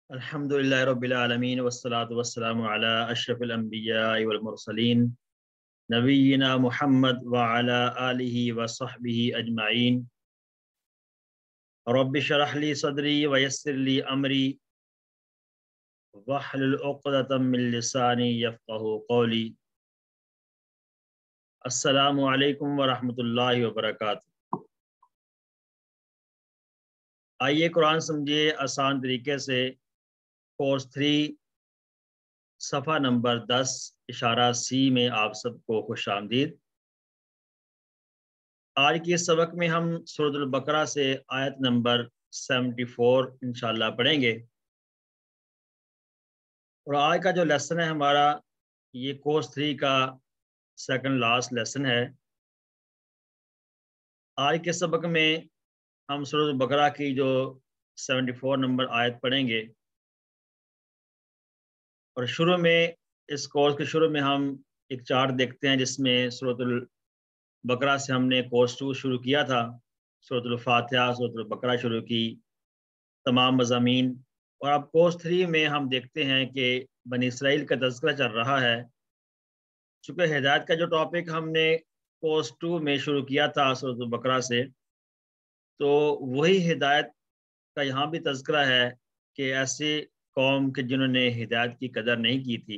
الحمدللہ رب العالمین والصلاة والسلام علی اشرف الانبیاء والمرسلین نبینا محمد وعلی آلہ وصحبہ اجمعین۔ رب اشرح لی صدری ویسر لی امری واحلل عقدۃ من لسانی یفقہوا قولی۔ السلام علیکم ورحمۃ اللہ وبرکاتہ۔ آئیے قرآن سمجھیے آسان طریقے سے کورس 3 صفحہ نمبر 10 اشارہ سی میں آپ سب کو خوش آمدید۔ آج کے سبق میں ہم سورۃ البقرہ سے آیت نمبر 74 انشاءاللہ پڑھیں گے، اور آج کا جو لیسن ہے ہمارا یہ کورس 3 کا سیکنڈ لاسٹ لیسن ہے۔ آج کے سبق میں ہم سورۃ البقرہ کی جو 74 نمبر آیت پڑھیں گے، اور شروع میں اس کورس کے شروع میں ہم ایک چارٹ دیکھتے ہیں جس میں سورۃ البقرہ سے ہم نے کورس 2 شروع کیا تھا، سورۃ الفاتحہ سورۃ البقرہ شروع کی تمام مضامین، اور اب کورس 3 میں ہم دیکھتے ہیں کہ بنی اسرائیل کا تذکرہ چل رہا ہے۔ چونکہ ہدایت کا جو ٹاپک ہم نے کورس 2 میں شروع کیا تھا سورۃ البقرہ سے، تو وہی ہدایت کا یہاں بھی تذکرہ ہے کہ ایسے قوم کے جنہوں نے ہدایت کی قدر نہیں کی تھی۔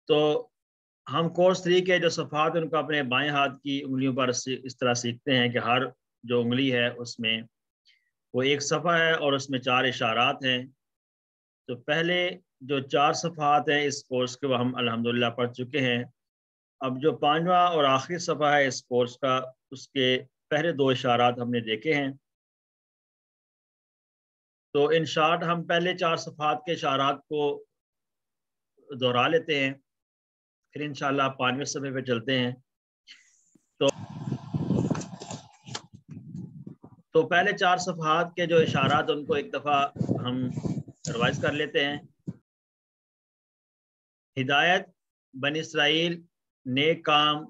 تو ہم کورس 3 کے جو صفحات ان کو اپنے بائیں ہاتھ کی انگلیوں پر اس طرح سیکھتے ہیں کہ ہر جو انگلی ہے اس میں وہ ایک صفحہ ہے اور اس میں 4 اشارات ہیں۔ تو پہلے جو 4 صفحات ہیں اس کورس کے وہ ہم الحمدللہ پڑھ چکے ہیں۔ اب جو 5واں اور آخری صفحہ ہے اس کورس کا، اس کے پہلے 2 اشارات ہم نے دیکھے ہیں۔ تو ان شارٹ ہم پہلے 4 صفحات کے اشارات کو دہرا لیتے ہیں، پھر انشاءاللہ 5ویں صفحے پہ چلتے ہیں۔ تو پہلے 4 صفحات کے جو اشارات ان کو ایک دفعہ ہم ریوائز کر لیتے ہیں۔ ہدایت بنی اسرائیل نیک کام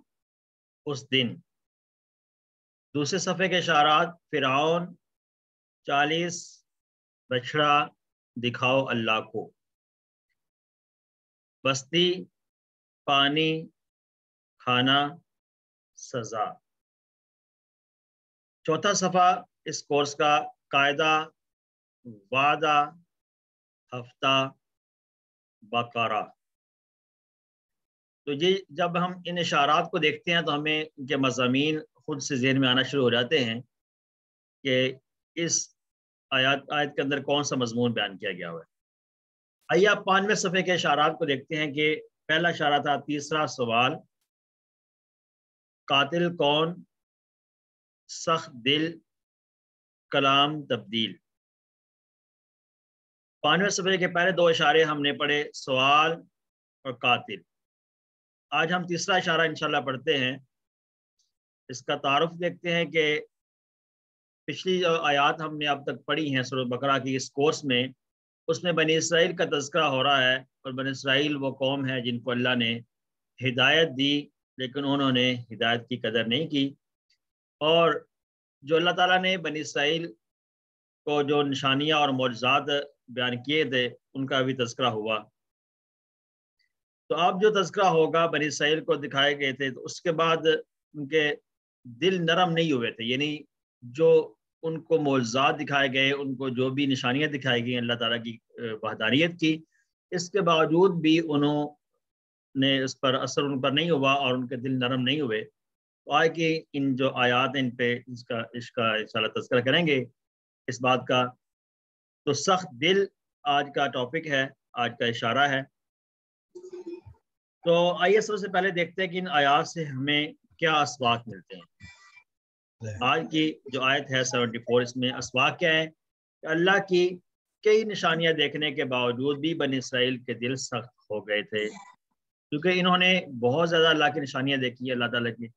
اس دن۔ دوسرے صفحے کے اشارات فرعون 40 بچڑا دکھاؤ اللہ کو، بستی پانی کھانا سزا۔ چوتھا صفحہ اس کورس کا قاعدہ وعدہ ہفتہ بقرہ۔ تو یہ جب ہم ان اشارات کو دیکھتے ہیں تو ہمیں ان کے مضامین خود سے ذہن میں آنا شروع ہو جاتے ہیں کہ اس آیت کے اندر کون سا مضمون بیان کیا گیا ہوا ہے۔ آئیے آپ 5ویں صفحے کے اشارات کو دیکھتے ہیں کہ پہلا اشارہ تھا تیسرا سوال، قاتل کون، سخت دل، کلام تبدیل۔ 5ویں صفحے کے پہلے 2 اشارے ہم نے پڑھے، سوال اور قاتل۔ آج ہم تیسرا اشارہ انشاءاللہ پڑھتے ہیں۔ اس کا تعارف دیکھتے ہیں کہ پچھلی جو آیات ہم نے اب تک پڑھی ہیں سورۃ بقرہ کی اس کورس میں، اس میں بنی اسرائیل کا تذکرہ ہو رہا ہے، اور بنی اسرائیل وہ قوم ہے جن کو اللہ نے ہدایت دی لیکن انہوں نے ہدایت کی قدر نہیں کی، اور جو اللہ تعالیٰ نے بنی اسرائیل کو جو نشانیاں اور معجزات بیان کیے تھے ان کا بھی تذکرہ ہوا۔ تو اب جو تذکرہ ہوگا بنی اسرائیل کو دکھائے گئے تھے، تو اس کے بعد ان کے دل نرم نہیں ہوئے تھے، یعنی جو ان کو معجزات دکھائے گئے، ان کو جو بھی نشانیاں دکھائی گئی اللہ تعالیٰ کی وحدانیت کی، اس کے باوجود بھی انہوں نے اس پر اثر ان پر نہیں ہوا اور ان کے دل نرم نہیں ہوئے۔ تو آئے کہ ان جو آیات ان پہ اس کا انشاءاللہ تذکرہ کریں گے اس بات کا۔ تو سخت دل آج کا ٹاپک ہے، آج کا اشارہ ہے۔ تو آئیے سب سے پہلے دیکھتے ہیں کہ ان آیات سے ہمیں کیا اسباق ملتے ہیں۔ آج کی جو آیت ہے 74، اس میں اسباق کیا ہے کہ اللہ کی کئی نشانیاں دیکھنے کے باوجود بھی بنی اسرائیل کے دل سخت ہو گئے تھے، کیونکہ انہوں نے بہت زیادہ اللہ کی نشانیاں دیکھی، اللہ تعالیٰ کی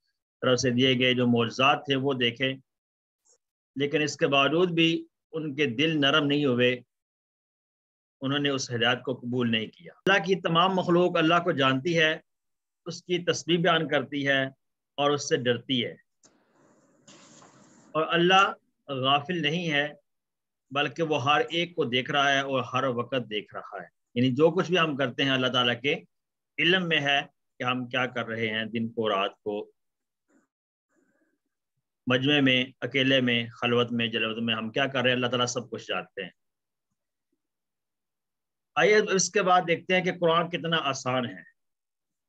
طرف سے دیے گئے جو معجزات تھے وہ دیکھے، لیکن اس کے باوجود بھی ان کے دل نرم نہیں ہوئے، انہوں نے اس ہدایت کو قبول نہیں کیا۔ اللہ کی تمام مخلوق اللہ کو جانتی ہے، اس کی تسبیح بیان کرتی ہے اور اس سے ڈرتی ہے، اور اللہ غافل نہیں ہے، بلکہ وہ ہر ایک کو دیکھ رہا ہے اور ہر وقت دیکھ رہا ہے. یعنی جو کچھ بھی ہم کرتے ہیں اللہ تعالیٰ کے علم میں ہے کہ ہم کیا کر رہے ہیں، دن کو، رات کو، مجمع میں، اکیلے میں، خلوت میں، جلوت میں، ہم کیا کر رہے ہیں، اللہ تعالیٰ سب کچھ جانتے ہیں. آئیے اس کے بعد دیکھتے ہیں کہ قرآن کتنا آسان ہے.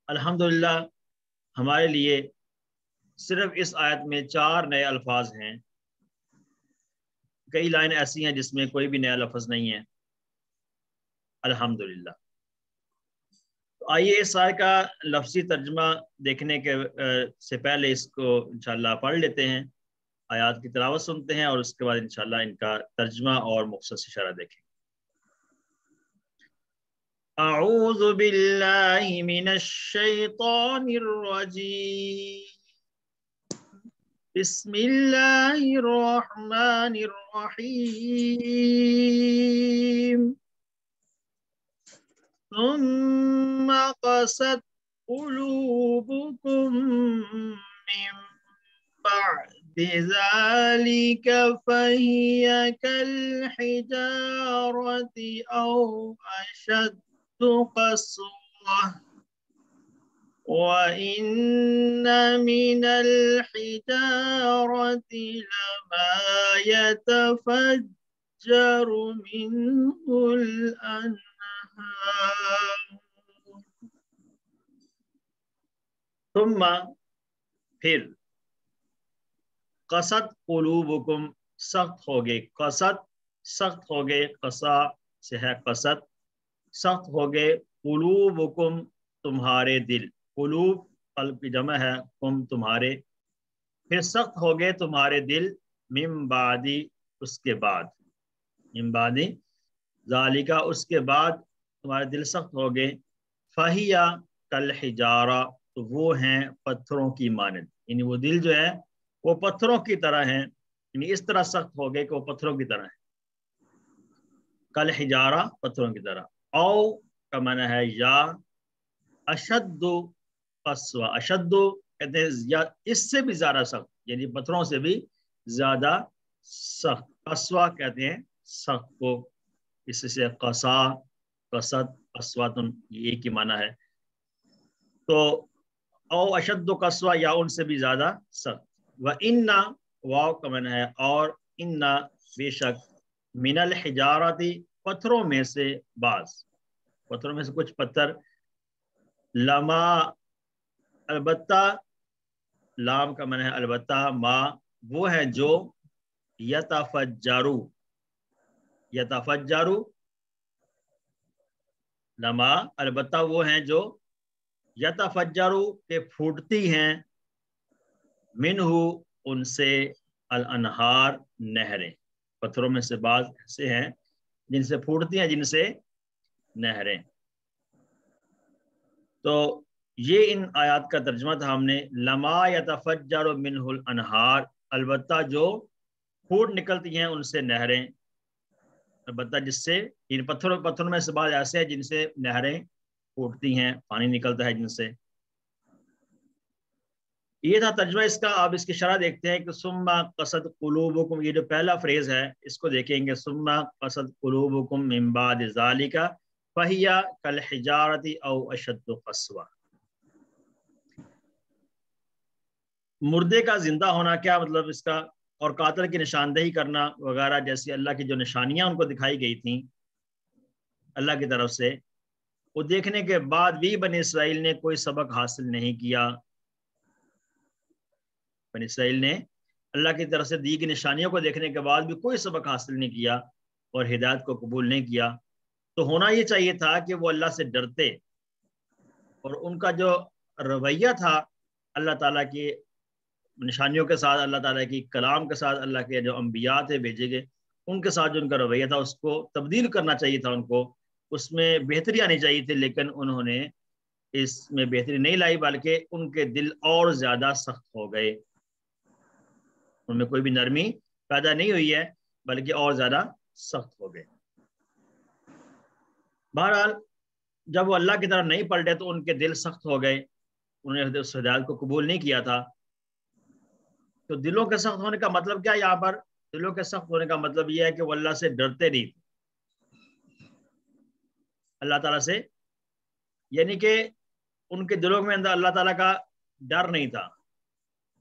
الحمدللہ ہمارے لیے صرف اس آیت میں 4 نئے الفاظ ہیں. کئی لائن ایسی ہیں جس میں کوئی بھی نیا لفظ نہیں ہے. الحمدللہ. تو آئیے اس آیت کا لفظی ترجمہ دیکھنے کے سے پہلے اس کو انشاءاللہ پڑھ لیتے ہیں، آیات کی تلاوت سنتے ہیں اور اس کے بعد انشاءاللہ ان کا ترجمہ اور مختصر شرح دیکھیں. اعوذ باللہ من الشیطان الرجیم. بسم اللہ الرحمن الرحیم. ثم قست قلوبكم من بعد ذلك فهي كالحجارة أو أشد قسوة وإن من الحجارة لما يتفجر منه الأنهار. ثم پھر قست قلوبکم سخت ہو گئے، قست سخت ہو گئے، قصا سے ہے قست، سخت ہو گئے، قلوبکم تمہارے دل، قلوب قلب کی جمع ہے، کم تمہارے، پھر سخت ہو گئے تمہارے دل، من بعدی اس کے بعد، من بعدی ذالکا اس کے بعد تمہارے دل سخت ہو گئے، فہیا کالحجارہ تو وہ ہیں پتھروں کی مانند، یعنی وہ دل جو ہے وہ پتھروں کی طرح ہیں، یعنی اس طرح سخت ہو گئے کہ وہ پتھروں کی طرح ہیں. کالحجارہ پتھروں کی طرح، او کا معنی ہے یا، اشد قسوہ، اشد کہتے ہیں یا اس سے بھی زیادہ سخت، یعنی پتھروں سے بھی زیادہ سخت. قسوہ کہتے ہیں سخت کو، اس سے قصا، قصد، قسوۃن یہ ایک ہی معنی ہے. تو او اشد قسوہ یا ان سے بھی زیادہ سخت. وَإِنَّ واو کا معنی ہے اور، ان بے شک، من الحجارتی پتھروں میں سے بعض، پتھروں میں سے کچھ پتھر، لما البتہ، لام کا معنی ہے البتہ، ما وہ ہے جو، یتفجرو، یتفجرو، لما البتہ وہ ہیں جو، یتفجرو کہ پھوٹتی ہیں، منہ ان سے، الانہار نہریں، پتھروں میں سے بعض ایسے ہیں جن سے پھوٹتی ہیں، جن سے نہریں. تو یہ ان آیات کا ترجمہ تھا ہم نے، لما یتفجر منہ الانہار، البتہ جو پھوٹ نکلتی ہیں ان سے نہریں، البتہ جس سے ان پتھروں میں سے بعض ایسے ہیں جن سے نہریں پھوٹتی ہیں، پانی نکلتا ہے جن سے. یہ تھا ترجمہ اس کا. آپ اس کی شرح دیکھتے ہیں کہ ثم قست قلوبکم، یہ جو پہلا فریز ہے اس کو دیکھیں گے، ثم قست قلوبکم من بعد ذالک فہی کالحجارۃ او اشد قسوہ. مردے کا زندہ ہونا کیا مطلب اس کا، اور قاتل کی نشاندہی کرنا وغیرہ جیسی اللہ کی جو نشانیاں ان کو دکھائی گئی تھیں اللہ کی طرف سے، وہ دیکھنے کے بعد بھی بنی اسرائیل نے کوئی سبق حاصل نہیں کیا. بنی اسرائیل نے اللہ کی طرف سے دی گئی نشانیوں کو دیکھنے کے بعد بھی کوئی سبق حاصل نہیں کیا اور ہدایت کو قبول نہیں کیا. تو ہونا یہ چاہیے تھا کہ وہ اللہ سے ڈرتے، اور ان کا جو رویہ تھا اللہ تعالیٰ کی نشانیوں کے ساتھ، اللہ تعالیٰ کی کلام کے ساتھ، اللہ کے جو انبیاء تھے بھیجے گئے ان کے ساتھ جو ان کا رویہ تھا اس کو تبدیل کرنا چاہیے تھا، ان کو اس میں بہتری آنی چاہیے تھی، لیکن انہوں نے اس میں بہتری نہیں لائی، بلکہ ان کے دل اور زیادہ سخت ہو گئے، ان میں کوئی بھی نرمی پیدا نہیں ہوئی ہے بلکہ اور زیادہ سخت ہو گئے. بہرحال جب وہ اللہ کی طرف نہیں پلٹے تو ان کے دل سخت ہو گئے، انہوں نے اس ہدایت کو قبول نہیں کیا تھا. تو دلوں کے سخت ہونے کا مطلب کیا یہاں پر، دلوں کے سخت ہونے کا مطلب یہ ہے کہ وہ اللہ سے ڈرتے نہیں تھے، اللہ تعالیٰ سے، یعنی کہ ان کے دلوں میں اندر اللہ تعالیٰ کا ڈر نہیں تھا،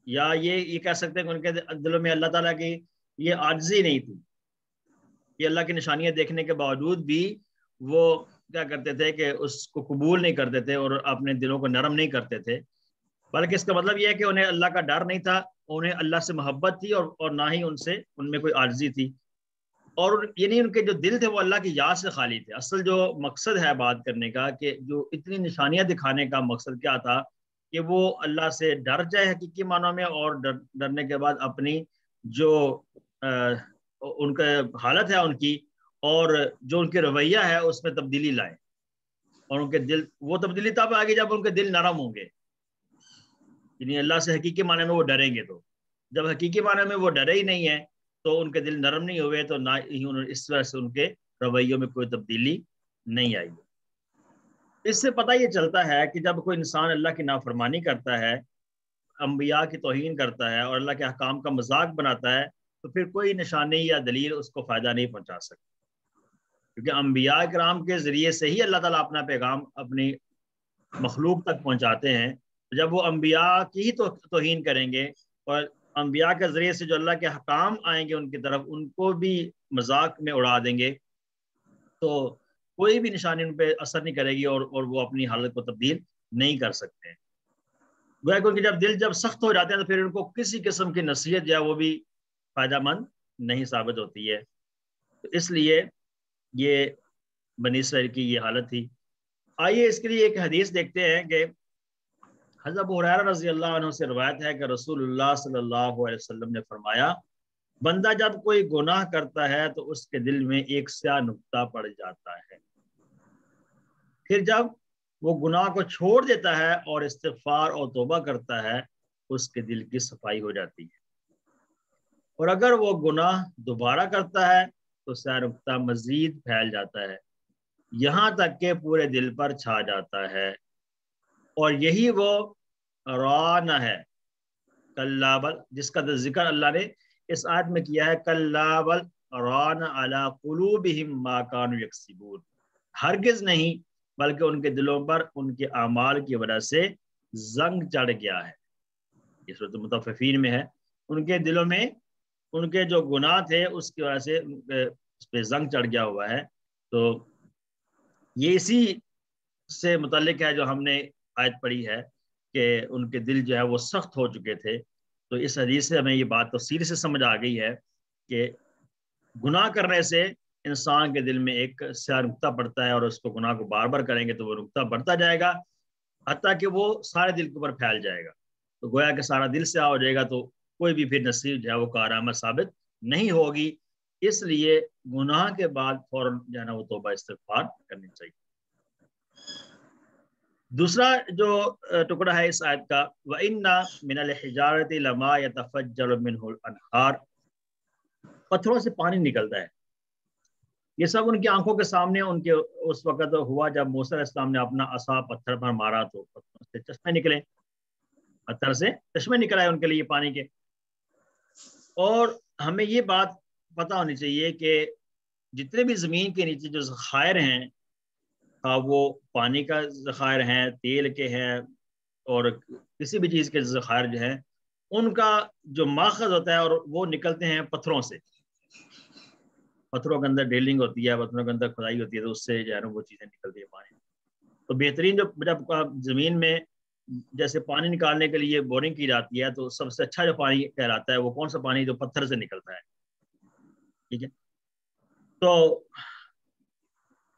یا یہ کہہ سکتے ہیں کہ ان کے دلوں میں اللہ تعالیٰ کی یہ عاجزی نہیں تھی، کہ اللہ کی نشانیاں دیکھنے کے باوجود بھی وہ کیا کرتے تھے کہ اس کو قبول نہیں کرتے تھے اور اپنے دلوں کو نرم نہیں کرتے تھے، بلکہ اس کا مطلب یہ ہے کہ انہیں اللہ کا ڈر نہیں تھا، انہیں اللہ سے محبت تھی اور نہ ہی ان میں کوئی عاجزی تھی، اور یعنی ان کے جو دل تھے وہ اللہ کی یاد سے خالی تھے۔ اصل جو مقصد ہے بات کرنے کا، کہ جو اتنی نشانیاں دکھانے کا مقصد کیا تھا کہ وہ اللہ سے ڈر جائے حقیقی معنوں میں، اور ڈرنے کے بعد اپنی جو ان کا حالت ہے ان کی، اور جو ان کے رویہ ہے اس میں تبدیلی لائیں، اور ان کے دل، وہ تبدیلی تب آئے گی جب ان کے دل نرم ہوں گے، یعنی اللہ سے حقیقی معنی میں وہ ڈریں گے۔ تو جب حقیقی معنی میں وہ ڈرے ہی نہیں ہے تو ان کے دل نرم نہیں ہوئے، تو نہ ہی اس وجہ سے ان کے رویوں میں کوئی تبدیلی نہیں آئی۔ اس سے پتہ یہ چلتا ہے کہ جب کوئی انسان اللہ کی نافرمانی کرتا ہے، انبیاء کی توہین کرتا ہے اور اللہ کے احکام کا مذاق بناتا ہے، تو پھر کوئی نشانی یا دلیل اس کو فائدہ نہیں پہنچا سکتی، کیونکہ انبیاء کرام کے ذریعے سے ہی اللہ تعالیٰ اپنا پیغام اپنی مخلوق تک پہنچاتے ہیں۔ جب وہ انبیاء کی ہی توہین کریں گے اور انبیاء کے ذریعے سے جو اللہ کے حکام آئیں گے ان کی طرف، ان کو بھی مذاق میں اڑا دیں گے، تو کوئی بھی نشانی ان پہ اثر نہیں کرے گی، اور وہ اپنی حالت کو تبدیل نہیں کر سکتے ہیں۔ گویا کہ جب دل سخت ہو جاتے ہیں تو پھر ان کو کسی قسم کی نصیحت جو ہے وہ بھی فائدہ مند نہیں ثابت ہوتی ہے۔ تو اس لیے یہ بنی اسرائیل کی یہ حالت تھی۔ آئیے اس کے لیے ایک حدیث دیکھتے ہیں کہ حضرت ابو ہریرہ رضی اللہ عنہ سے روایت ہے کہ رسول اللہ صلی اللہ علیہ وسلم نے فرمایا، بندہ جب کوئی گناہ کرتا ہے تو اس کے دل میں ایک سیاہ نقطہ پڑ جاتا ہے، پھر جب وہ گناہ کو چھوڑ دیتا ہے اور استغفار اور توبہ کرتا ہے، اس کے دل کی صفائی ہو جاتی ہے، اور اگر وہ گناہ دوبارہ کرتا ہے تو سیاہ نقطہ مزید پھیل جاتا ہے، یہاں تک کہ پورے دل پر چھا جاتا ہے، اور یہی وہ ران ہے، کلا بل، جس کا ذکر اللہ نے اس آیت میں کیا ہے، کلا بل ران علی قلوبہم ما کانوا یکسبون، ہرگز نہیں بلکہ ان کے دلوں پر ان کے اعمال کی وجہ سے زنگ چڑھ گیا ہے۔ یہ سورۃ المطففین میں ہے، ان کے دلوں میں ان کے جو گناہ تھے اس کی وجہ سے اس پہ زنگ چڑھ گیا ہوا ہے۔ تو یہ اسی سے متعلق ہے جو ہم نے آیت پڑھی ہے کہ ان کے دل جو ہے وہ سخت ہو چکے تھے۔ تو اس حدیث سے ہمیں یہ بات تفصیل سے سمجھ آ گئی ہے کہ گناہ کرنے سے انسان کے دل میں ایک سیاہ نقطہ پڑتا ہے، اور اس کو گناہ کو بار بار کریں گے تو وہ نقطہ بڑھتا جائے گا حتیٰ کہ وہ سارے دل کے اوپر پھیل جائے گا، تو گویا کہ سارا دل سیاہ ہو جائے گا، تو کوئی بھی پھر نصیب جو ہے وہ کارآمد ثابت نہیں ہوگی۔ اس لیے گناہ کے بعد فوراً جو ہے نا وہ توبہ استغفار کرنی چاہیے۔ دوسرا جو ٹکڑا ہے اس آیت کا، وَإِنَّ مِنَ الْحِجَارَةِ لَمَا يَتَفَجَّرُ مِنْهُ الْأَنْهَارُ، پتھروں سے پانی نکلتا ہے۔ یہ سب ان کی آنکھوں کے سامنے ان کے اس وقت ہوا جب موسیٰ علیہ السلام نے اپنا عصا پتھر پر مارا تو پتھر سے چشمے نکلے، پتھر سے چشمے نکل آئے ان کے لیے پانی کے۔ اور ہمیں یہ بات پتہ ہونی چاہیے کہ جتنے بھی زمین کے نیچے جو ذخائر ہیں، وہ پانی کا ذخائر ہیں، تیل کے ہیں، اور کسی بھی چیز کے ذخائر جو ہیں، ان کا جو ماخذ ہوتا ہے اور وہ نکلتے ہیں پتھروں سے۔ پتھروں کے اندر ڈرلنگ ہوتی ہے، پتھروں کے اندر کھدائی ہوتی ہے، تو اس سے جو ہے نا وہ چیزیں نکلتی ہے پانی۔ تو بہترین جب زمین میں جیسے پانی نکالنے کے لیے بورنگ کی جاتی ہے، تو سب سے اچھا جو پانی کہلاتا ہے وہ کون سا پانی؟ جو پتھر سے نکلتا ہے، ٹھیک ہے۔ تو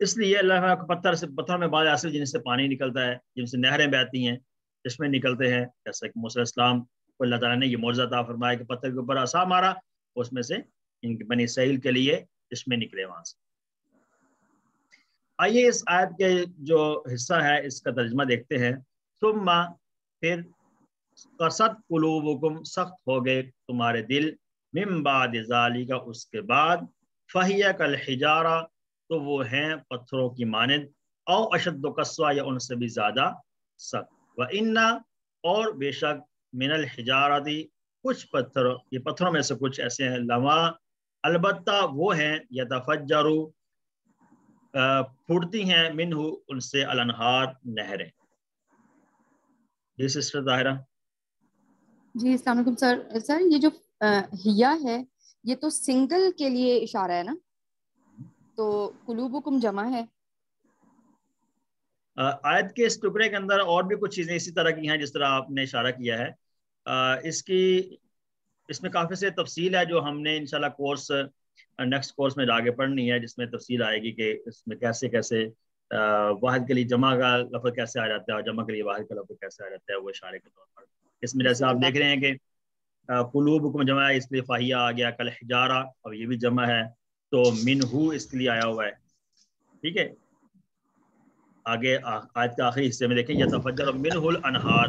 اس لیے اللہ پتھر میں بعض ایسے جن سے پانی نکلتا ہے، جن سے نہریں بہتی ہیں، چشمے نکلتے ہیں، جیسا کہ موسیٰ علیہ السلام کو اللہ تعالیٰ نے یہ معجزہ عطا فرمایا کہ پتھر کے اوپر عصا مارا، اس میں سے ان بنی اسرائیل کے لیے چشمے نکلے وہاں سے۔ آئیے اس آیت کے جو حصہ ہے اس کا ترجمہ دیکھتے ہیں۔ ثم، پھر، قست قلوبکم، سخت ہو گئے تمہارے دل، من بعد ذالک، اس کے بعد، فہی کالحجارہ، تو وہ ہیں پتھروں کی مانند، او اشد قسوہ، یا ان سے بھی زیادہ سخت، وان، اور بے شک، من الحجارۃ، کچھ پتھر، یہ پتھروں میں سے کچھ ایسے ہیں، لما البتہ وہ ہیں یتفجرو پھوٹتی ہیں منہ ان سے الانہار نہریں. جی سسٹر ظاہرہ. جی السلام علیکم سر. سر یہ جو ہیا ہے یہ تو سنگل کے لیے اشارہ ہے نا, تو قلوبکم جمع ہے. آیت کے اس ٹکڑے کے اندر اور بھی کچھ چیزیں اسی طرح کی ہیں جس طرح آپ نے اشارہ کیا ہے. اس میں کافی سے تفصیل ہے جو ہم نے انشاءاللہ کورس نیکسٹ کورس میں آگے پڑھنی ہے, جس میں تفصیل آئے گی کہ اس میں کیسے کیسے واحد کے لیے جمع کا لفظ کیسے آ جاتا ہے اور جمع کے لیے واحد کا لفظ کیسے آ جاتا ہے, وہ اشارے کے طور پر. اس میں جیسے آپ دیکھ رہے ہیں کہ قلوبکم جمع ہے, اس لیے فاہیہ آ گیا, کل حجارہ اور یہ بھی جمع ہے, تو منہو اس کے لیے آیا ہوا ہے. ٹھیک ہے, آگے آیت کے آخری حصے میں دیکھیں یتفجر منہ الانہار,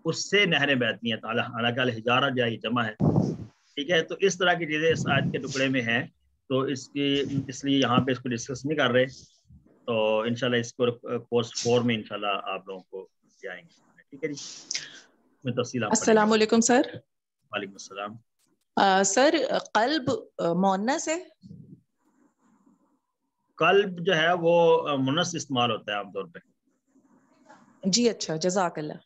اس سے نہریں بہتی ہیں. حالانکہ الحجارہ جو ہے جمع ہے. ٹھیک ہے, تو اس طرح کی چیزیں اس آیت کے ٹکڑے میں ہیں, تو اس لیے یہاں پہ اس کو ڈسکس نہیں کر رہے. تو انشاءاللہ اس کو کورس 4 میں انشاءاللہ آپ لوگوں کو جائیں گے. ٹھیک ہے جی, میں تفصیل آپ پڑھیں گے. السلام علیکم سر. وعلیکم السلام. سر قلب مؤنث ہے؟ قلب جو ہے وہ منث استعمال ہوتا ہے عام طور پہ. جی اچھا, جزاک اللہ.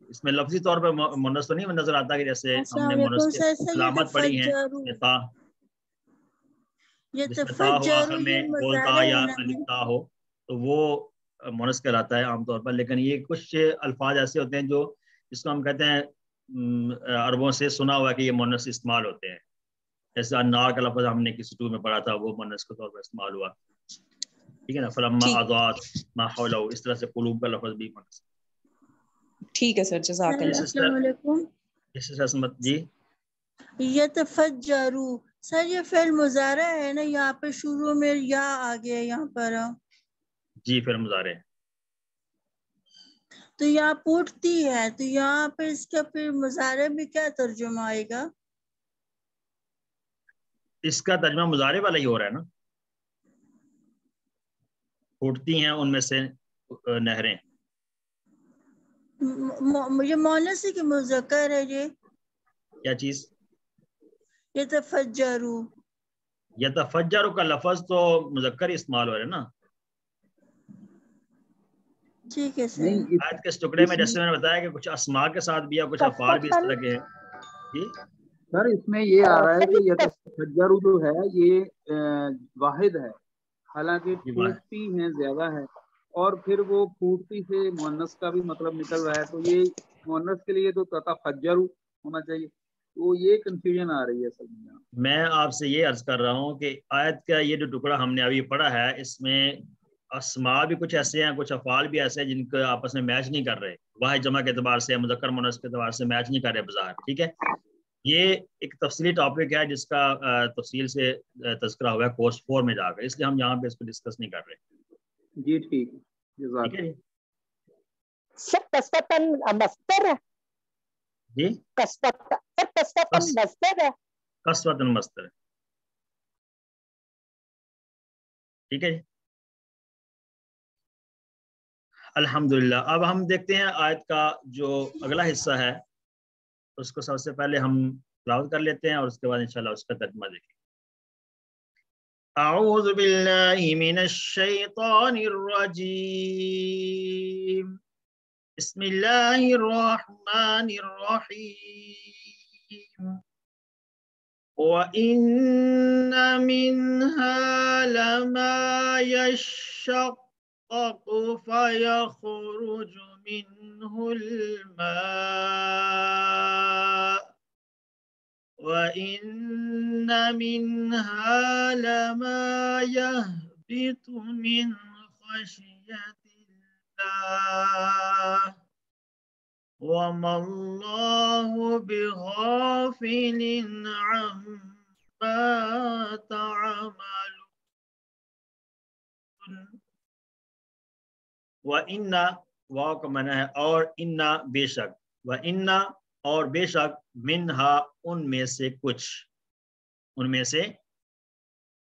اس میں لفظی طور پہ مونس تو نہیں نظر آتا کہ جیسے ہم نے مونس کی علامت پڑھی ہے جس میں تا ہو آخر میں بولتا یا لکھتا ہو, تو وہ مونس کہلاتا ہے عام طور پر. لیکن یہ کچھ الفاظ ایسے ہوتے ہیں جو جس کو ہم کہتے ہیں عربوں سے سنا ہوا کہ یہ مونس استعمال ہوتے ہیں. جیسے انار کا لفظ ہم نے کسی ٹور میں پڑھا تھا, وہ مونس کے طور پر استعمال ہوا. ٹھیک ہے نا, فلما اضاءت ما حولہ, اس طرح سے قلوب کا لفظ بھی مونس. ٹھیک ہے سر, جزاک اللہ. السلام علیکم. جی یتفجرو, سر یہ فعل مضارع ہے نا, یہاں پہ شروع میں یا آ گیا یہاں پر. جی فعل مضارع, تو یہاں پوٹتی ہے, تو یہاں پہ اس کا پھر مضارع میں کیا ترجمہ آئے گا؟ اس کا ترجمہ مضارع والا ہی ہو رہا ہے نا, پھوٹتی ہیں ان میں سے نہریں. یہ مؤنث ہے کہ مذکر ہے یہ؟ کیا چیز؟ یتفجرو. یتفجر کا لفظ تو مذکر ہی استعمال ہو رہا ہے نا. ٹھیک ہے سر. آیت کے اس ٹکڑے میں جیسے میں نے بتایا کہ کچھ اسماء کے ساتھ بھی یا کچھ افعال بھی اس طرح کے ہیں. جی سر اس میں یہ آ رہا ہے کہ یتفجر جو ہے یہ واحد ہے, حالانکہ پھوٹتی ہیں زیادہ ہے, اور پھر وہ پھوٹتی سے مؤنث کا بھی مطلب نکل رہا ہے, تو یہ مؤنث کے لیے تو تتفجر ہونا چاہیے. تو یہ کنفیوژن آ رہی ہے سر. میں آپ سے یہ عرض کر رہا ہوں کہ آیت کا یہ جو ٹکڑا ہم نے ابھی پڑھا ہے, اس میں اسماء بھی کچھ ایسے ہیں, کچھ افعال بھی ایسے ہیں جن کو آپس میں میچ نہیں کر رہے, واحد جمع کے اعتبار سے, مذکر مؤنث کے اعتبار سے میچ نہیں کر رہے بظاہر. ٹھیک ہے, یہ ایک تفصیلی ٹاپک ہے جس کا تفصیل سے تذکرہ ہوا ہے کورس 4 میں جا کر, اس لیے ہم یہاں پہ اس کو ڈسکس نہیں کر رہے. جی ٹھیک ہے جی. جی قسوۃ مصدر. ٹھیک ہے جی, الحمدللہ. اب ہم دیکھتے ہیں آیت کا جو اگلا حصہ ہے, اس کو سب سے پہلے ہم تلاوت کر لیتے ہیں اور اس کے بعد انشاءاللہ اس کا ترجمہ دیکھیں. اعوذ باللہ من الشیطان الرجیم, بسم اللہ الرحمن الرحیم. وَإِنَّ مِنْهَا لَمَا يَشَّقَّقُ فَيَخْرُجُ مِنْهُ الْمَاءُ وَإِنَّ مِنْهَا لَمَا يَهْبِطُ مِنْ خَشْيَةِ اللَّهِ وَمَا اللَّهُ بِغَافِلٍ عَمَّا تَعْمَلُونَ. وَإِنَّ, واو کا معنی ہے اور, اِنَّ بے شک, وَإِنَّ اور بے شک, منہا ان میں سے کچھ, ان میں سے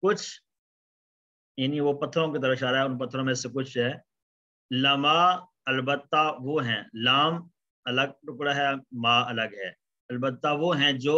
کچھ, یعنی وہ پتھروں کی طرف اشارہ ہے, ان پتھروں میں سے کچھ ہے. لما البتہ وہ ہیں, لام الگ ٹکڑا ہے, ما الگ ہے, البتہ وہ ہیں جو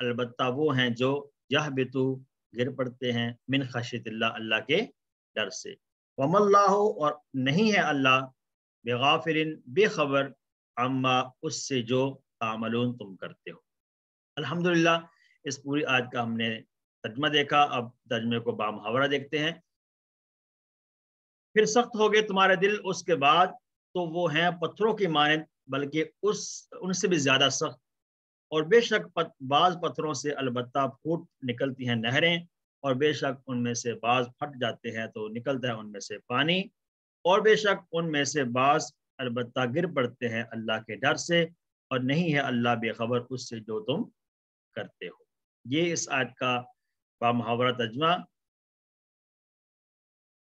البتہ وہ ہیں جو یہبطو گر پڑتے ہیں من خشیت اللہ اللہ کے ڈر سے. وم اللہ اور نہیں ہے اللہ بغافل بے خبر عما اس سے جو تعملون تم کرتے ہو. الحمدللہ اس پوری آیت کا ہم نے ترجمہ دیکھا. اب ترجمے کو بامحاورہ دیکھتے ہیں. پھر سخت ہو گئے تمہارے دل اس کے بعد تو وہ ہیں پتھروں کی مانند بلکہ ان سے بھی زیادہ سخت. اور بے شک بعض پتھروں سے البتہ پھوٹ نکلتی ہیں نہریں اور بے شک ان میں سے بعض پھٹ جاتے ہیں تو نکلتا ہے ان میں سے پانی اور بے شک ان میں سے بعض البتہ گر پڑتے ہیں اللہ کے ڈر سے اور نہیں ہے اللہ بے خبر اس سے جو تم کرتے ہو. یہ اس آیت کا بامحاورہ ترجمہ.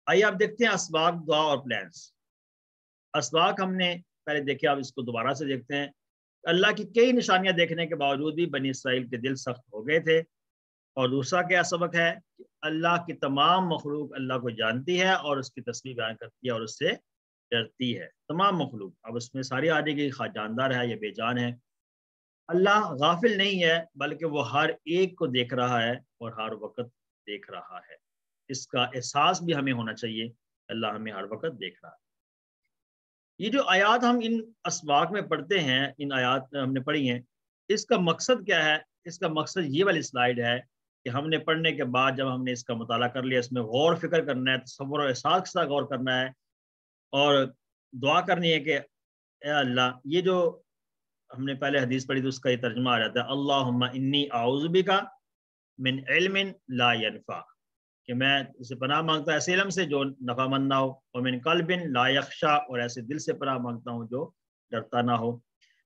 آئیے آپ دیکھتے ہیں اسباق دعا اور پلانس. اسباق ہم نے پہلے دیکھے, اب اس کو دوبارہ سے دیکھتے ہیں. اللہ کی کئی نشانیاں دیکھنے کے باوجود بھی بنی اسرائیل کے دل سخت ہو گئے تھے. اور دوسرا کیا سبق ہے کہ اللہ کی تمام مخلوق اللہ کو جانتی ہے اور اس کی تسبیح بیان کرتی ہے اور اس سے ڈرتی ہے. تمام مخلوق, اب اس میں ساری آدھی کی خواہ جاندار ہے یا بے جان ہے. اللہ غافل نہیں ہے بلکہ وہ ہر ایک کو دیکھ رہا ہے اور ہر وقت دیکھ رہا ہے. اس کا احساس بھی ہمیں ہونا چاہیے, اللہ ہمیں ہر وقت دیکھ رہا ہے. یہ جو آیات ہم ان اسباق میں پڑھتے ہیں, ان آیات ہم نے پڑھی ہیں, اس کا مقصد کیا ہے؟ اس کا مقصد یہ والی سلائیڈ ہے کہ ہم نے پڑھنے کے بعد جب ہم نے اس کا مطالعہ کر لیا, اس میں غور فکر کرنا ہے, تصور و احساس کے ساتھ غور کرنا ہے اور دعا کرنی ہے کہ اے اللہ, یہ جو ہم نے پہلے حدیث پڑھی تو اس کا یہ ترجمہ آ جاتا ہے اللہم انی اعوذ بک من علم لا ینفع, کہ میں اسے پناہ مانگتا ہوں ایسے علم سے جو نفع مند نہ ہو, ومن قلب لا یخشع اور ایسے دل سے پناہ مانگتا ہوں جو ڈرتا نہ ہو,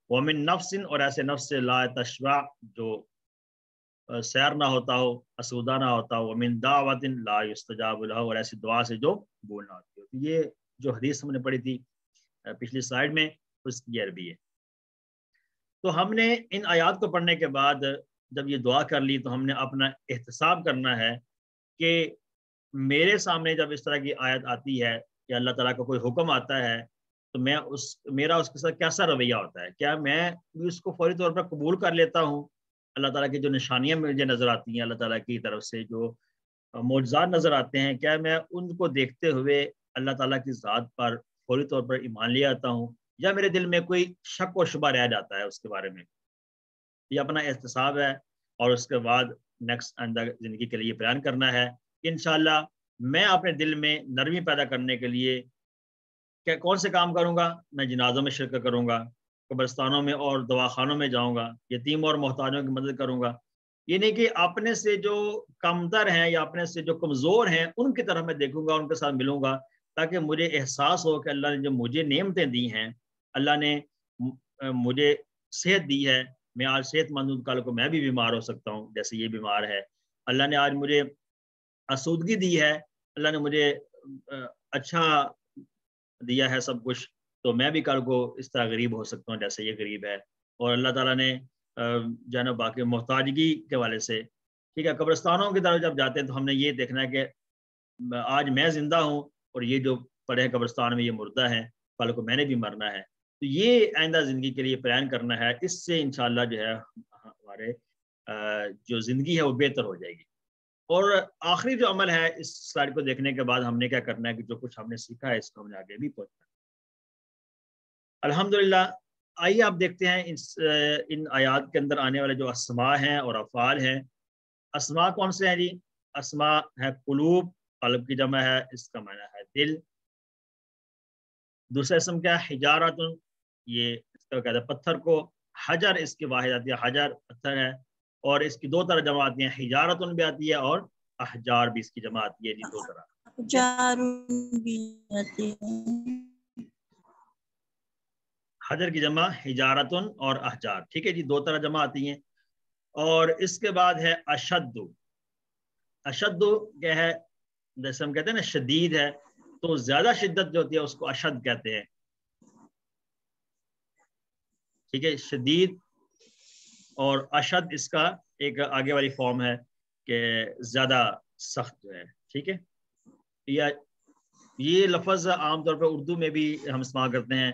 ومن نفس اور ایسے نفس سے لا تشبع جو سیر نہ ہوتا ہو, اسودہ نہ ہوتا ہو, ومن دعوت لا یستجاب لہ اور ایسی دعا سے جو بولنا ہوتی ہو. یہ جو حدیث ہم نے پڑھی تھی پچھلی سلائیڈ میں اس کی عربی ہے. تو ہم نے ان آیات کو پڑھنے کے بعد جب یہ دعا کر لی تو ہم نے اپنا احتساب کرنا ہے کہ میرے سامنے جب اس طرح کی آیت آتی ہے کہ اللہ تعالیٰ کا کوئی حکم آتا ہے تو میرا اس کے ساتھ کیسا رویہ ہوتا ہے. کیا میں اس کو فوری طور پر قبول کر لیتا ہوں؟ اللہ تعالیٰ کی جو نشانیاں مجھے نظر آتی ہیں, اللہ تعالیٰ کی طرف سے جو معجزات نظر آتے ہیں, کیا میں ان کو دیکھتے ہوئے اللہ تعالیٰ کی ذات پر فوری طور پر ایمان لے آتا ہوں, یا میرے دل میں کوئی شک و شبہ رہ جاتا ہے اس کے بارے میں؟ یہ اپنا احتساب ہے اور اس کے بعد نیکسٹ آئندہ زندگی کے لیے بیان کرنا ہے. انشاءاللہ میں اپنے دل میں نرمی پیدا کرنے کے لیے کون سے کام کروں گا؟ میں جنازوں میں شرکت کروں گا, قبرستانوں میں اور دواخانوں میں جاؤں گا, یتیم اور محتاجوں کی مدد کروں گا. یہ نہیں کہ اپنے سے جو کمتر ہیں یا اپنے سے جو کمزور ہیں ان کی طرف میں دیکھوں گا, ان کے ساتھ ملوں گا, تاکہ مجھے احساس ہو کہ اللہ نے جو مجھے نعمتیں دی ہیں, اللہ نے مجھے صحت دی ہے, میں آج صحت مند ہوں, کل کو میں بھی بیمار ہو سکتا ہوں جیسے یہ بیمار ہے. اللہ نے آج مجھے آسودگی دی ہے, اللہ نے مجھے اچھا دیا ہے سب کچھ, تو میں بھی کل کو اس طرح غریب ہو سکتا ہوں جیسے یہ غریب ہے. اور اللہ تعالیٰ نے جو ہے نا باقی محتاجگی کے والے سے, ٹھیک ہے, قبرستانوں کی طرف جب جاتے ہیں تو ہم نے یہ دیکھنا ہے کہ آج میں زندہ ہوں اور یہ جو پڑے ہیں قبرستان میں یہ مردہ ہیں, کل کو میں نے بھی مرنا ہے. تو یہ آئندہ زندگی کے لیے پلان کرنا ہے. اس سے انشاءاللہ جو ہے ہمارے جو زندگی ہے وہ بہتر ہو جائے گی. اور آخری جو عمل ہے اس سلائڈ کو دیکھنے کے بعد ہم نے کیا کرنا ہے کہ جو کچھ ہم نے سیکھا ہے اس کو ہم نے آگے بھی پہنچنا ہے. الحمدللہ. آئیے آپ دیکھتے ہیں ان آیات کے اندر آنے والے جو اسماء ہیں اور افعال ہیں. اسماء کون سے ہیں جی؟ اسماء ہے قلوب, قلب کی جمع ہے, اس کا معنی ہے دل. دوسرا اسم کیا ہے؟ حجارتن, یہ اس کا کہتے ہیں پتھر کو. حجر اس کی واحد آتی ہے, حجر پتھر ہے, اور اس کی دو طرح جمع آتی ہیں, حجارتن بھی آتی ہے اور احجار بھی اس کی جمع آتی ہے جی, دو طرح. حجر کی جمع حجارتن اور احجار, ٹھیک ہے جی, دو طرح جمع آتی ہیں. اور اس کے بعد ہے اشد. اشد کیا ہے؟ جیسے ہم کہتے ہیں نا شدید ہے, تو زیادہ شدت جو ہوتی ہے اس کو اشد کہتے ہیں, ٹھیک ہے, شدید. اور اشد اس کا ایک آگے والی فارم ہے کہ زیادہ سخت جو ہے, ٹھیک ہے. یہ لفظ عام طور پر اردو میں بھی ہم استعمال کرتے ہیں,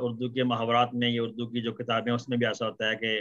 اردو کے محاورات میں, یہ اردو کی جو کتابیں اس میں بھی ایسا ہوتا ہے کہ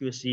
QC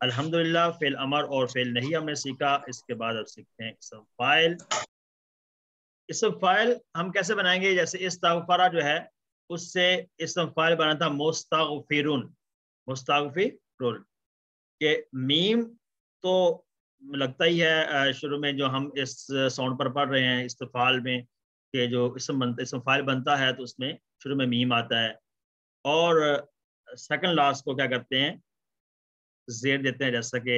الحمدللہ فعل امر اور فعل نہیں ہم نے سیکھا. اس کے بعد اب سیکھتے ہیں اسم فاعل. اسم فاعل ہم کیسے بنائیں گے؟ جیسے استغفرہ جو ہے اس سے اسم فاعل بنا تھا مستغفرون. مستغفرون کہ میم تو لگتا ہی ہے شروع میں جو ہم اس ساؤنڈ پر پڑھ رہے ہیں استفعال میں کہ جو اسم فاعل بنتا ہے تو اس میں شروع میں میم آتا ہے. اور سیکنڈ لاسٹ کو کیا کرتے ہیں؟ زیر دیتے ہیں، جیسا کہ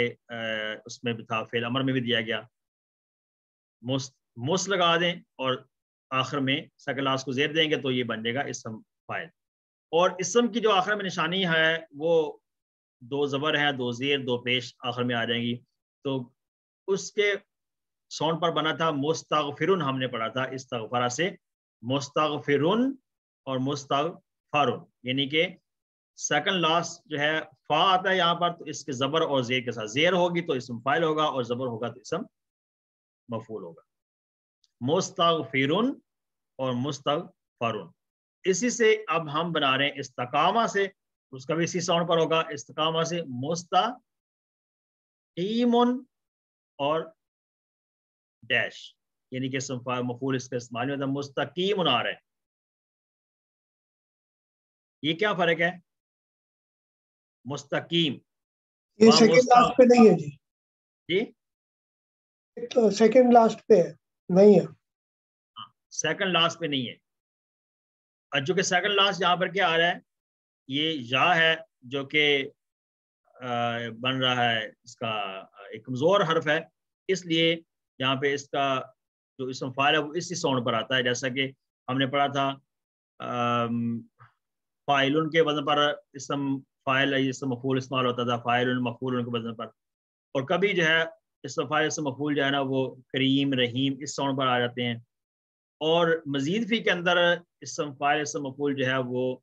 اس میں بھی تھا، فعل امر میں بھی دیا گیا. مس لگا دیں اور آخر میں سیکنڈ لاسٹ کو زیر دیں گے تو یہ بن جائے گا اسم فاعل. اور اسم کی جو آخر میں نشانی ہے وہ 2 زبر ہیں، 2 زیر 2 پیش آخر میں آ جائیں گی. تو اس کے ساؤنڈ پر بنا تھا مستغفرون. ہم نے پڑھا تھا استغفرہ سے مستغفرون اور مستغفرون، یعنی کہ سیکنڈ لاسٹ جو ہے فا آتا ہے یہاں پر، تو اس کے زبر اور زیر کے ساتھ، زیر ہوگی تو اسم فاعل ہوگا اور زبر ہوگا تو اسم مفعول ہوگا. مستغفرون اور مستغفرون. اسی سے اب ہم بنا رہے ہیں استقامہ سے، اس کا بھی اسی ساؤنڈ پر ہوگا. استقامہ سے مستقیم اور ڈیش، یعنی کہ اسم فاعل مفعول اس کا استعمال نہیں ہوتا، مستقیم آ رہا ہے. یہ کیا فرق ہے؟ مستقیم یہ سیکنڈ لاسٹ پہ نہیں ہے جی. جی تو سیکنڈ لاسٹ پہ ہے، نہیں ہے. سیکنڈ لاسٹ پہ نہیں ہے. جو کہ سیکنڈ لاسٹ یہاں پر کیا آ رہا ہے؟ یہ یا ہے جو کہ بن رہا ہے، اس کا ایک کمزور حرف ہے، اس لیے یہاں پہ اس کا جو اسم فاعل ہے وہ اسی ساؤنڈ پر آتا ہے. جیسا کہ ہم نے پڑھا تھا فاعلن کے وزن پر اسم فاعل اسم مفعول استعمال ہوتا تھا، فاعل مفعول کے وزن پر. اور کبھی جو ہے اسم فاعل اسم مفعول جو ہے نا وہ کریم رحیم اس ساؤنڈ پر آ جاتے ہیں. اور مزید فی کے اندر اسم فاعل اسم مفعول جو ہے وہ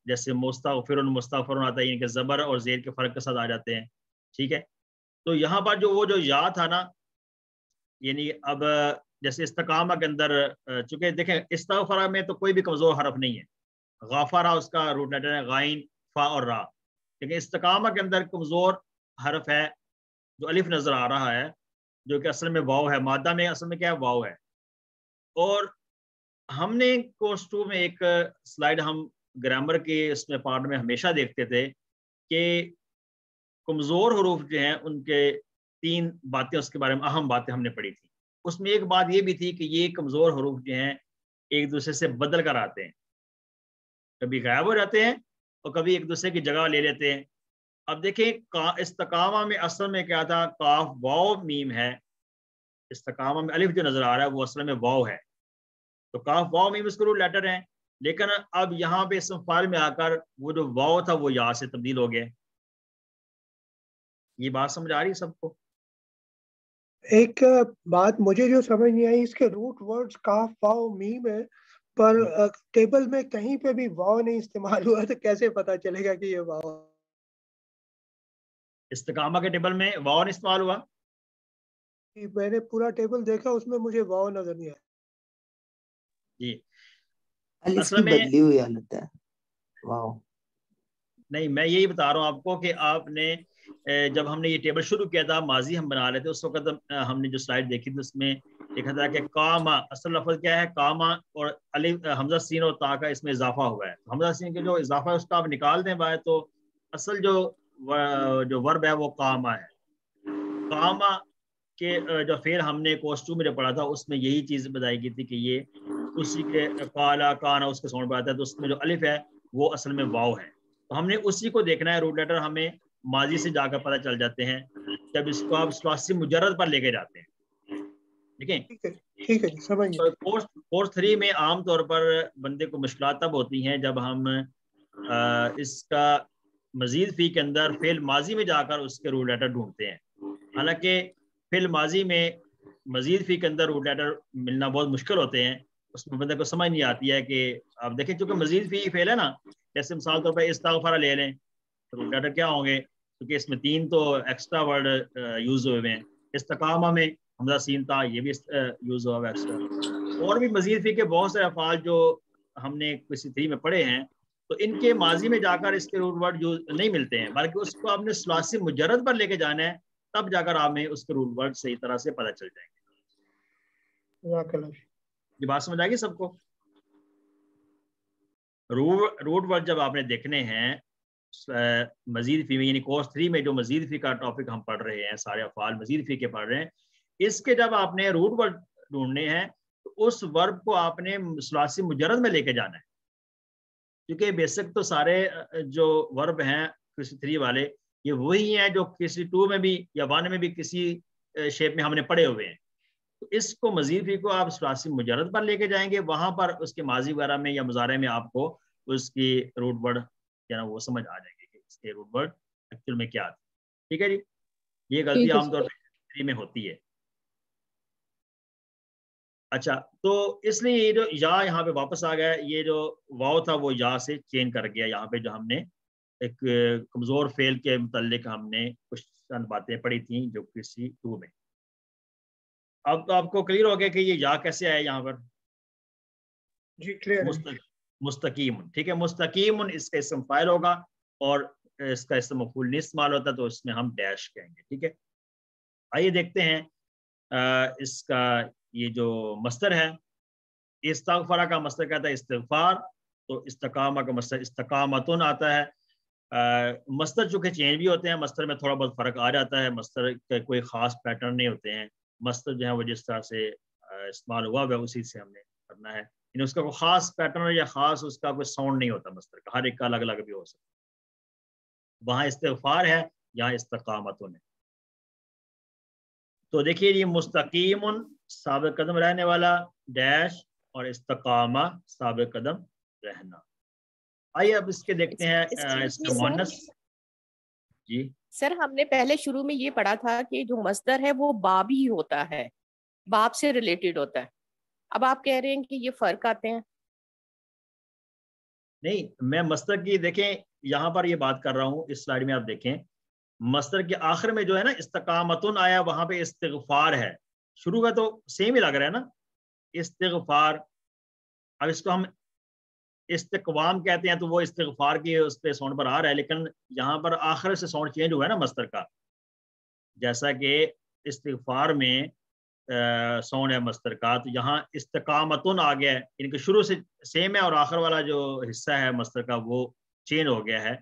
جیسے مستغفرون مستغفرون آتا ہے، یعنی کہ زبر اور زیر کے فرق کے ساتھ آ جاتے ہیں. ٹھیک ہے، تو یہاں پر جو وہ جو یا تھا نا، یعنی اب جیسے استقامہ کے اندر چونکہ دیکھیں استغفرہ میں تو کوئی بھی کمزور حرف نہیں ہے، غافرہ اس کا روٹ لیٹر ہے، غائن فا اور را. لیکن استقامہ کے اندر کمزور حرف ہے جو الف نظر آ رہا ہے، جو کہ اصل میں واو ہے. مادہ میں اصل میں کیا ہے؟ واو ہے. اور ہم نے کورس 2 میں ایک سلائیڈ ہم گرامر کے اس میں پارٹ میں ہمیشہ دیکھتے تھے کہ کمزور حروف جو ہیں ان کے 3 باتیں اس کے بارے میں اہم باتیں ہم نے پڑھی تھی. اس میں ایک بات یہ بھی تھی کہ یہ کمزور حروف جو ہیں ایک دوسرے سے بدل کر آتے ہیں، کبھی غائب ہو جاتے ہیں اور کبھی ایک دوسرے کی جگہ لے لیتے ہیں. اب دیکھیں استقامہ میں اصل میں کیا تھا؟ کاف واو میم ہے. استقامہ میں الف جو نظر آ رہا ہے وہ اصل میں واو ہے، تو کاف واو میم اس کے روٹ لیٹر ہیں. لیکن اب یہاں پہ اسم فاعل میں آ کر وہ جو واو تھا وہ یا سے تبدیل ہو گیا. یہ بات سمجھ آ رہی ہے سب کو؟ ایک بات مجھے جو سمجھ نہیں آئی، اس کے روٹ ورڈز کاف واو میم ہے، پر ٹیبل میں کہیں پہ بھی واو نہیں استعمال ہوا، تو کیسے پتا چلے گا کہ یہ واو؟ استقامہ کے ٹیبل میں واو نہیں استعمال ہوا؟ میں نے پورا ٹیبل دیکھا، اس میں مجھے واو نظر نہیں آیا. جی الف کی بدلی ہوئی حالت ہے. واو نہیں، میں یہی بتا رہا ہوں آپ کو کہ آپ نے جب ہم نے یہ ٹیبل شروع کیا تھا، ماضی ہم بنا رہے تھے، اس وقت ہم نے جو سلائڈ دیکھی تھی اس میں دیکھا تھا کہ کاما اصل لفظ کیا ہے؟ کاما، اور الف حمزہ سین اور تا کا اس میں اضافہ ہوا ہے. حمزہ سین کے جو اضافہ ہے اس کا آپ نکال دیں باہر تو اصل جو ورب ہے وہ کاما ہے. کاما کے جو فعل ہم نے کورس 2 میں جو پڑھا تھا اس میں یہی چیز بتائی گئی تھی کہ یہ اسی کے کالا کانا اس کے ساؤنڈ پر آتا ہے، تو اس میں جو الف ہے وہ اصل میں واو ہے. تو ہم نے اسی کو دیکھنا ہے. روٹ لیٹر ہمیں ماضی سے جا کر پتہ چل جاتے ہیں جب اس کو آپ ثلاثی مجرد پر لے کے جاتے ہیں. ٹھیک ہے جی، سمجھ گئے. کورس 3 میں عام طور پر بندے کو مشکلات تب ہوتی ہیں جب ہم اس کا مزید فی کے اندر فعل ماضی میں جا کر اس کے روٹ لیٹر ڈھونڈتے ہیں. حالانکہ فعل ماضی میں مزید فی کے اندر روٹ لیٹر ملنا بہت مشکل ہوتے ہیں، اس میں بندے کو سمجھ نہیں آتی ہے کہ آپ دیکھیں چونکہ مزید فی فعل ہے نا، جیسے مثال طور پر استغفر لے لیں تو روٹ لیٹر کیا ہوں گے؟ کیونکہ اس میں 3 تو ایکسٹرا ورڈ یوز ہوئے ہیں. استقامہ میں حمزہ سین تا یہ بھی یوز ہوا ایکسٹرا. اور بھی مزید فی کے بہت سے افعال جو ہم نے کسی 3 میں پڑھے ہیں تو ان کے ماضی میں جا کر اس کے روٹ ورڈ جو نہیں ملتے ہیں، بلکہ اس کو آپ نے ثلاثی مجرد پر لے کے جانا ہے، تب جا کر آپ میں اس کے روٹ ورڈ صحیح طرح سے پتہ چل جائیں گے۔ یہ بات سمجھ آئے گی سب کو؟ روٹ ورڈ جب آپ نے دیکھنے ہیں مزید فی میں، یعنی کورس 3 میں جو مزید فی کا ٹاپک ہم پڑھ رہے ہیں، سارے افعال مزید فی کے پڑھ رہے ہیں، اس کے جب آپ نے روٹ ورڈ ڈھونڈنے ہیں تو اس ورب کو آپ نے ثلاثی مجرد میں لے کے جانا ہے، کیونکہ بیسک تو سارے جو ورب ہیں کسی 3 والے یہ وہی ہیں جو کسی 2 میں بھی یا 1 میں بھی کسی شیپ میں ہم نے پڑھے ہوئے ہیں۔ تو اس کو مزید فی کو آپ ثلاثی مجرد پر لے کے جائیں گے، وہاں پر اس کے ماضی وغیرہ میں یا مضارع میں آپ کو اس کی روٹ ورڈ کیا وہ سمجھ آ جائیں گے کہ اس کے روٹ ورڈ ایکچوئل میں کیا تھا۔ ٹھیک ہے جی، یہ غلطی عام طور پہ 3 میں ہوتی ہے۔ اچھا، تو اس لیے یہ جو یا یہاں پہ واپس آ گیا، یہ جو واو تھا وہ یا سے چینج کر گیا یہاں پہ، جو ہم نے ایک کمزور فعل کے متعلق ہم نے کچھ چند باتیں پڑھی تھیں جو کسی 2 میں۔ اب تو آپ کو کلیئر ہو گیا کہ یہ یا کیسے آئے یہاں پر؟ جی کلیئر مستقیم، ٹھیک ہے، مستقیم اس کا اسم فاعل ہوگا اور اس کا اسم مفعول نہیں استعمال ہوتا تو اس میں ہم ڈیش کہیں گے۔ ٹھیک ہے، آئیے دیکھتے ہیں اس کا یہ جو مصدر ہے، استغفر کا مصدر کہتا ہے استغفار، تو استقامہ کا مصدر استقامتن آتا ہے۔ مصدر چونکہ چینج بھی ہوتے ہیں، مصدر میں تھوڑا بہت فرق آ جاتا ہے، مصدر کے کوئی خاص پیٹرن نہیں ہوتے ہیں، مصدر جو ہے وہ جس طرح سے استعمال ہوا ہے اسی سے ہم نے کرنا ہے، یعنی اس کا کوئی خاص پیٹرن یا خاص اس کا کوئی ساؤنڈ نہیں ہوتا مصدر کا، ہر ایک کا الگ الگ بھی ہو سکتا ہے۔ وہاں استغفار ہے، یہاں استقامتن ہے۔ تو دیکھیے یہ مستقیم ثابت قدم رہنے والا ڈیش اور استقامہ ثابت قدم رہنا۔ آئیے اب اس کے دیکھتے ہیں اس کا مؤنث۔ جی سر، ہم نے پہلے شروع میں یہ پڑھا تھا کہ جو مصدر ہے وہ باب ہی ہوتا ہے، باب سے ریلیٹڈ ہوتا ہے، اب آپ کہہ رہے ہیں کہ یہ فرق آتے ہیں۔ نہیں، میں مصدر کی دیکھیں یہاں پر یہ بات کر رہا ہوں، اس سلائیڈ میں آپ دیکھیں مصدر کے آخر میں جو ہے نا استقامتن آیا، وہاں پہ استغفار ہے، شروع کا تو سیم ہی لگ رہا ہے نا استغفار۔ اب اس کو ہم استقوام کہتے ہیں تو وہ استغفار کی اس پہ ساؤنڈ پر آ رہا ہے، لیکن یہاں پر آخر سے ساؤنڈ چینج ہوا ہے نا مصدر کا، جیسا کہ استغفار میں ساؤنڈ ہے مصدر کا، تو یہاں استقامتن آ گیا ہے، یعنی کہ شروع سے سیم ہے اور آخر والا جو حصہ ہے مصدر کا وہ چینج ہو گیا ہے،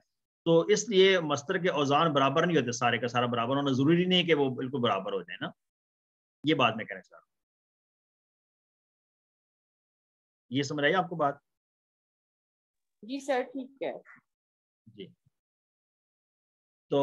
تو اس لیے مصدر کے اوزان برابر نہیں ہوتے، سارے کا سارا برابر ہونا ضروری نہیں کہ وہ بالکل برابر ہو جائے نا، یہ بات میں کہنا چاہ رہا ہوں۔ یہ سمجھ آئی آپ کو بات؟ جی سر ٹھیک ہے جی، تو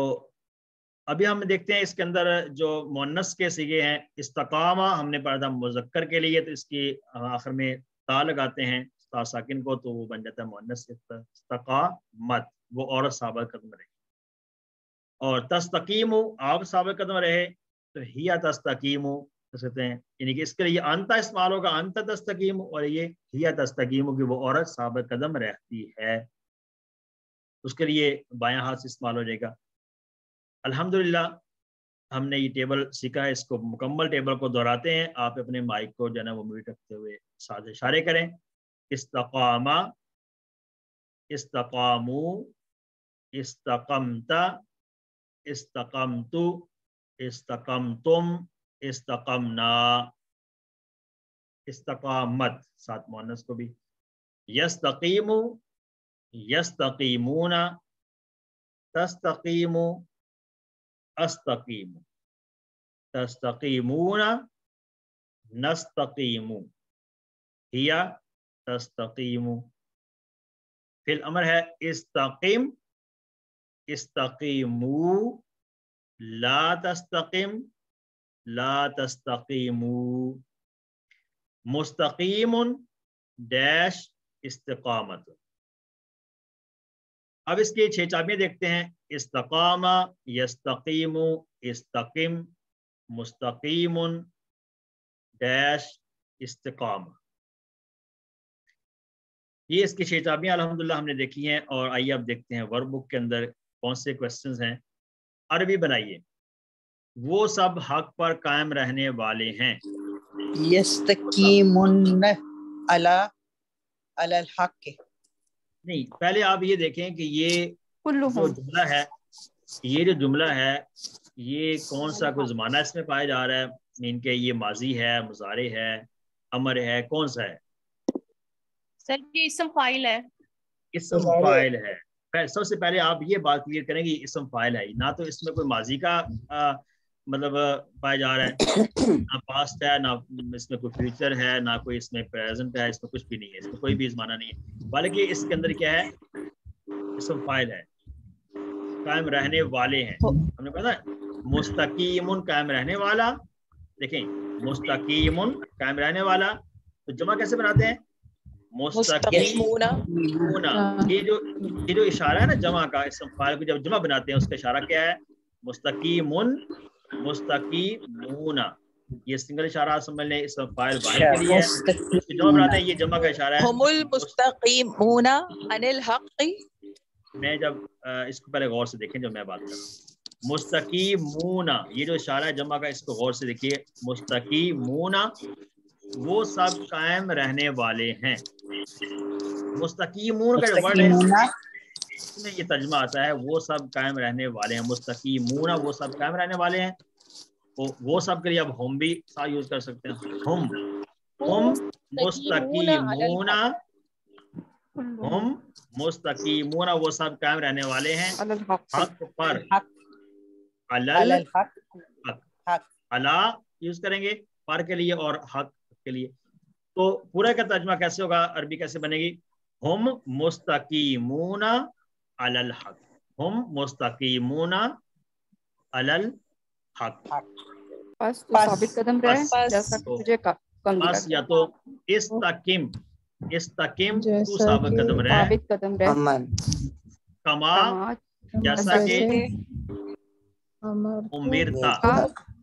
ابھی ہم دیکھتے ہیں اس کے اندر جو مؤنث کے صیغے ہیں، استقامہ ہم نے پڑھا تھا مذکر کے لیے، تو اس کی آخر میں تا لگاتے ہیں تا ساکن کو، تو وہ بن جاتا ہے مؤنث استقامت، وہ عورت ثابت قدم رہے، اور تستقیم آپ ثابت قدم رہے تو ہیا تستقیم کہتے ہیں، یعنی کہ اس کے لیے انتا استعمال ہوگا، انتا تستقیم، اور یہ ہیا تستقیم کی وہ عورت ثابت قدم رہتی ہے، اس کے لیے بایاں ہاتھ سے استعمال ہو جائے گا۔ الحمدللہ ہم نے یہ ٹیبل سیکھا ہے، اس کو مکمل ٹیبل کو دہراتے ہیں، آپ اپنے مائک کو جو ہے نا وہ میوٹ رکھتے ہوئے ساتھ اشارے کریں۔ استقامہ، استقامو، استقمت، استقمت، استقمتم، استقمنا، استقامت ساتھ مؤنث کو بھی، یستقیم، یستقیمون، تستقیم، استقیم، تستقیمون، نستقیم، ہیا تستقیم۔ فی الامر ہے استقیم، استقیمو، لا تستقیم، لا تستقیمو، مستقیم ڈیش استقامت۔ اب اس کی 6 چابیاں دیکھتے ہیں، استقامہ، یستقیم، استقم، مستقیم ڈیش استقامہ، یہ اس کی 6 چابیاں الحمدللہ ہم نے دیکھی ہیں۔ اور آئیے اب دیکھتے ہیں ورب بک کے اندر کون سے کوسچنز ہیں۔ عربی بنائیے، وہ سب حق پر قائم رہنے والے ہیں، یستقیمن علی الحق، نہیں پہلے آپ یہ دیکھیں کہ یہ جو جملہ ہے، یہ جو جملہ ہے یہ کون سا کوئی زمانہ اس میں پایا جا رہا ہے، ان کے یہ ماضی ہے، مضارع ہے، امر ہے، کون سا ہے؟ سر یہ اسم فاعل ہے. اسم فاعل ہے. سب سے پہلے آپ یہ بات کلیئر کریں گے اسم فاعل ہے، نہ تو اس میں کوئی ماضی کا مطلب پایا جا رہا ہے، نہ پاسٹ ہے، نہ اس میں کوئی فیوچر ہے، نہ کوئی اس میں پریزنٹ ہے، اس میں کچھ بھی نہیں ہے، اس میں کوئی بھی زمانہ نہیں ہے، بلکہ اس کے اندر کیا ہے، اسم فاعل ہے، قائم رہنے والے ہیں. ہم نے پتا مستقیم قائم رہنے والا. دیکھیں مستقیم قائم رہنے والا تو جمع کیسے بناتے ہیں؟ مستقیمون. یہ جو اشارہ ہے نا جمع کا، اسم فاعل کو جب جمع بناتے ہیں اس کا اشارہ کیا ہے؟ مستقیمون مستقیمون. یہ سنگل اشارہ سمجھ لیں اسم فاعل واحد کے لیے ہے، جمع بناتے ہیں یہ جمع کا اشارہ ہے. ہم المستقیمون عن الحق. میں جب اس کو پہلے غور سے دیکھیں جب میں بات کر رہا ہوں، مستقیمون یہ جو اشارہ ہے جمع کا، اس کو غور سے دیکھیے. مستقیمون وہ سب قائم رہنے والے ہیں. مستقیمون کا جو ورڈ ہے اس میں یہ ترجمہ آتا ہے وہ سب قائم رہنے والے ہیں. مستقیمون وہ سب قائم رہنے والے ہیں. وہ سب کے لیے اب ہم بھی سا یوز کر سکتے ہیں. ہم مستقیمون، ہم مستقیمون وہ سب قائم رہنے والے ہیں حق پر. علی یوز کریں گے پر کے لیے اور حق کے لیے. تو پورا کا ترجمہ کیسے ہوگا، عربی کیسے بنے گی؟ ہم مستقیمون علی الحق. ہم مستقیمون علی الحق. بس تو ثابت قدم رہے جیسا کہ تجھے کم دیا بس یا تو استقیم تو ثابت قدم رہے، ثابت قدم رہے کما جیسا کہ امرتا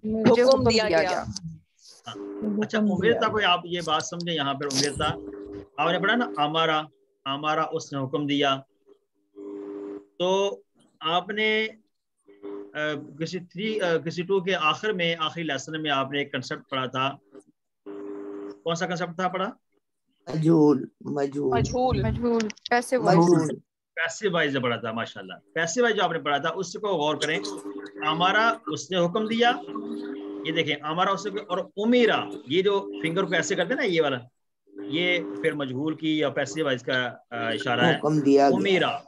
مجھے حکم دیا گیا. اچھا امرتا کو آپ یہ بات سمجھیں، یہاں پر امرتا آپ نے پڑھا نا ہمارا اس نے حکم دیا. تو آپ نے کسی 2 کے آخر میں آخری لیسن میں آپ نے ایک کنسپٹ پڑھا تھا. کون سا کنسپٹ تھا پڑھا؟ مجھول پیسو وائز پڑھا تھا. ماشاءاللہ پیسو وائز جو آپ نے پڑھا تھا اس کو غور کریں. ہمارا اس نے حکم دیا، یہ دیکھیں ہمارا اس نے، اور امیرا یہ جو فنگر کو ایسے کرتے ہیں نا یہ والا، یہ پھر مجہول کی یا پیسو وائز کا اشارہ ہے. امیرا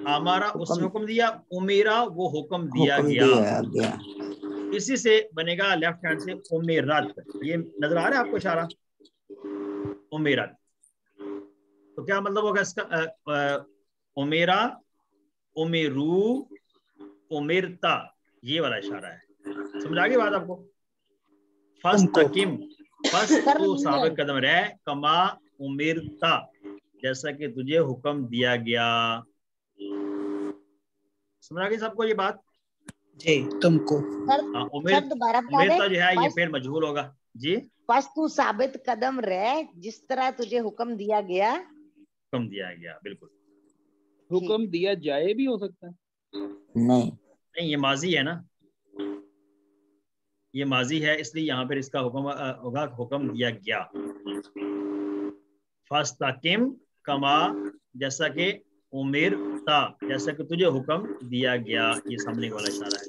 ہمارا اس نے حکم دیا، امیرا وہ حکم دیا گیا. اسی سے بنے گا لیفٹ ہینڈ سے امیرت. یہ نظر آ رہا ہے آپ کو اشارہ امیرت؟ تو کیا مطلب ہوگا اس کا؟ امیرا، امیرو، امرتا، یہ والا اشارہ ہے. سمجھ آ گئی بات آپ کو؟ فاستقم بس تو ثابت قدم رہے کما امرتا جیسا کہ تجھے حکم دیا گیا. سمجھ آ گئی سب کو یہ بات؟ جی تم کو امرتا جو ہے یہ پھر مجہول ہوگا. جی بس تو ثابت قدم رہ جس طرح تجھے حکم دیا گیا. حکم دیا گیا بالکل. حکم دیا جائے بھی ہو سکتا ہے. نہیں یہ ماضی ہے نا، یہ ماضی ہے اس لیے یہاں پر اس کا حکم ہوگا حکم دیا گیا. فاستقم کما جیسا کہ امرتا جیسا کہ تجھے حکم دیا گیا. یہ سامنے والا اشارہ ہے.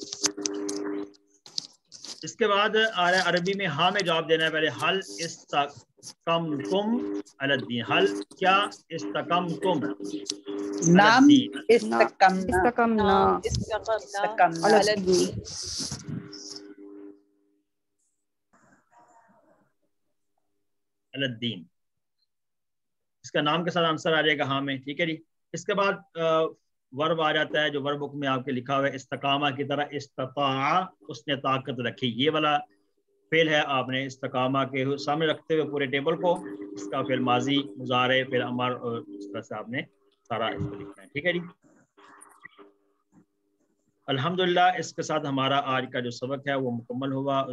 اس کے بعد آ رہا ہے عربی میں ہاں میں جواب دینا ہے. پہلے حل استقمتم علی الدین. حل کیا استقمتم نام استقمنا علی الدین. اس کا نام کے ساتھ آنسر آ جائے گا ہاں میں. ٹھیک ہے جی. اس کے بعد ورب آ جاتا ہے جو ورب بک میں آپ کے لکھا ہوا ہے استقامہ کی طرح. استطاع اس نے طاقت رکھی. یہ والا فعل ہے آپ نے استقامہ کے سامنے رکھتے ہوئے پورے ٹیبل کو اس کا فعل ماضی مضارع پھر امر اور اس طرح سے آپ نے سارا اس کو لکھنا ہے. ٹھیک ہے جی. الحمدللہ اس کے ساتھ ہمارا آج کا جو سبق ہے وہ مکمل ہوا.